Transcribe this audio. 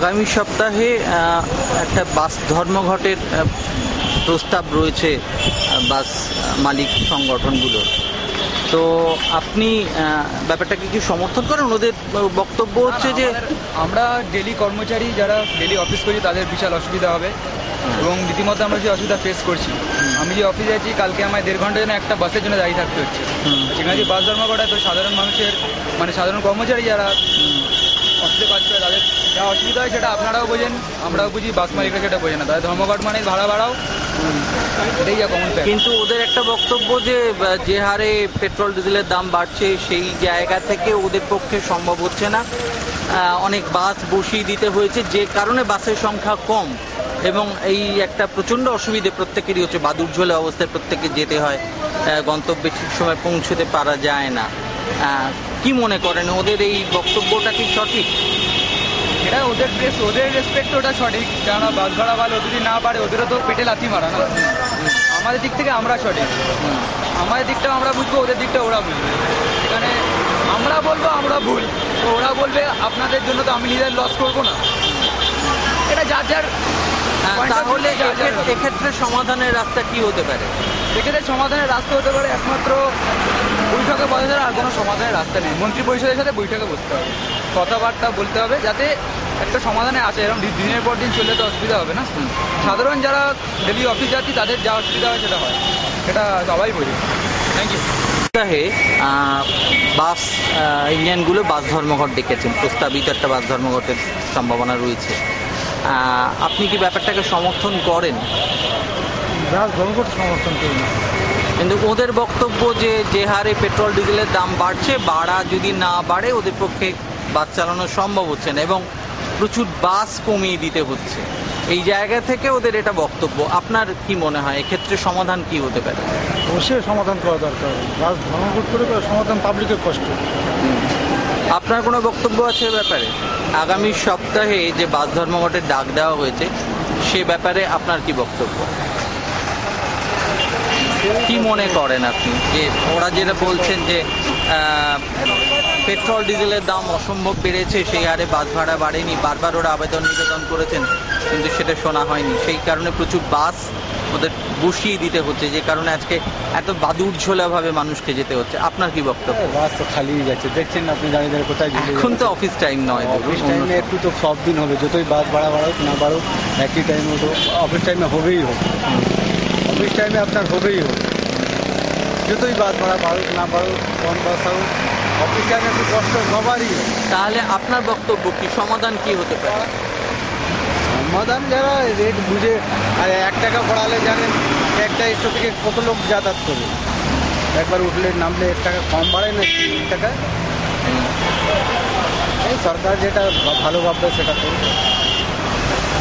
আগামী সপ্তাহে একটা বাস ধর্মঘটের প্রস্তাব রয়েছে বাস মালিক সংগঠনগুলোর। তো আপনি ব্যাপারটাকে কি সমর্থন করেন? ওদের বক্তব্য হচ্ছে যে আমরা ডেলি কর্মচারী যারা ডেলি অফিস করি তাদের বিশাল অসুবিধা হবে এবং রীতিমতো আমরা যে অসুবিধা ফেস করছি। আমি যে অফিসে আছি, কালকে আমায় 1.5 ঘন্টার জন্য একটা বাসের জন্য দাঁড়িয়ে থাকতে হচ্ছে। সেখানে যে বাস ধর্মঘট হয়, তো সাধারণ মানুষের মানে সাধারণ কর্মচারী যারা অফিসে কাজ করে তাদের যা অসুবিধা হয় সেটা আপনারাও বোঝেন, আমরাও বুঝি, বাস মালিকরা সেটা বোঝে না। তাদের ধর্মঘট মানে ভাড়া বাড়াও, এটাই যা কমন। কিন্তু ওদের একটা বক্তব্য যে হারে পেট্রোল ডিজেলের দাম বাড়ছে সেই জায়গা থেকে ওদের পক্ষে সম্ভব হচ্ছে না। অনেক বাস বসিয়ে দিতে হয়েছে, যে কারণে বাসের সংখ্যা কম এবং এই একটা প্রচণ্ড অসুবিধে প্রত্যেকেরই হচ্ছে। বাদুড়ঝোলে অবস্থায় প্রত্যেকে যেতে হয়, গন্তব্যে ঠিক সময় পৌঁছতে পারা যায় না। কি মনে করেন, ওদের এই বক্তব্যটা কি সঠিক? এটা ওদের রেসপেক্ট, ওটা সঠিক। কেননা বাস ভাড়া ভালো, যদি না পারে ওদেরও তো পেটে লাথি মারা না। আমাদের দিক থেকে আমরা সঠিক, আমাদের দিকটাও আমরা বুঝবো, ওদের দিকটা ওরা বুঝবে। এখানে আমরা বলবো আমরা ভুল, তো ওরা বলবে আপনাদের জন্য তো আমি নিজের লস করবো না। এটা যার যার। তাহলে এক্ষেত্রে সমাধানের রাস্তা কি হতে পারে? এক্ষেত্রে সমাধানের রাস্তা হতে পারে একমাত্র বৈঠকে বসা ছাড়া আর কোনো সমাধানের রাস্তা নেই। মন্ত্রী পরিষদের সাথে বৈঠকে বসতে হবে, কথাবার্তা বলতে হবে, যাতে একটা সমাধানে আসে। এরকম দিনের পর দিন চললে তো অসুবিধা হবে না। সাধারণ যারা ডেলি অফিস যাচ্ছি তাদের যা অসুবিধা হয় সেটা হয়, সেটা সবাই বোঝে। Thank you. সপ্তাহে বাস ইউনিয়নগুলো বাস ধর্মঘট ডেকেছেন, প্রস্তাবিত একটা বাস ধর্মঘটের সম্ভাবনা রয়েছে। আপনি কি ব্যাপারটাকে সমর্থন করেন? বাস ধর্মঘট সমর্থন করি না, কিন্তু ওদের বক্তব্য যে হারে পেট্রোল ডিজেলের দাম বাড়ছে, বাড়া যদি না বাড়ে ওদের পক্ষে বাস চালানো সম্ভব হচ্ছে না এবং প্রচুর বাস কমিয়ে দিতে হচ্ছে। এই জায়গা থেকে ওদের এটা বক্তব্য। আপনার কি মনে হয় এক্ষেত্রে সমাধান কি হতে পারে? অবশ্যই সমাধান করা দরকার। বাস ধর্মঘট করে সমাধান পাবলিকের কষ্ট। আপনার কোনো বক্তব্য আছে এ ব্যাপারে? আগামী সপ্তাহে যে বাস ধর্মঘটের ডাক দেওয়া হয়েছে সে ব্যাপারে আপনার কি বক্তব্য? কি মনে করেন আপনি যে ওরা যেটা বলছেন যে পেট্রোল ডিজেলের দাম অসম্ভব বেড়েছে, সেই হারে বাস ভাড়া বাড়েনি, বারবার ওরা আবেদন নিবেদন করেছেন কিন্তু সেটা শোনা হয়নি, সেই কারণে প্রচুর বাস ওদের বসিয়ে দিতে হচ্ছে, যে কারণে আজকে এত বাদুড়ঝোলাভাবে মানুষকে যেতে হচ্ছে? আপনার কি বক্তব্য? বাস তো খালি যাচ্ছে, দেখছেন আপনি দাঁড়িয়ে দাঁড়িয়ে কোথায়। এখন তো অফিস টাইম নয়, অফিস টাইমে একটু তো সব দিন হবে, যতই বাস ভাড়া বাড়ুক না বাড়ুক একই টাইমে তো অফিস টাইমে হবেই হবে। অফিস টাইমে আপনার হবেই হবে, যতই বাস ভাড়া বাড়ুক না বাড়ুক, কোন বাস হোক, অফিস টাইমে একটু কষ্ট সবারই। তাহলে আপনার বক্তব্য কি, সমাধান কি হতে পারে? সমাধান যারা রেট বুঝে, আর 1 টাকা বাড়ালে জানেন একটা স্টোর থেকে কত লোক যাতায়াত করবে। একবার উঠলে নামলে 1 টাকা কম বাড়ায় না, 3 টাকা। এই সরকার যেটা ভালো ভাববে সেটা করবে।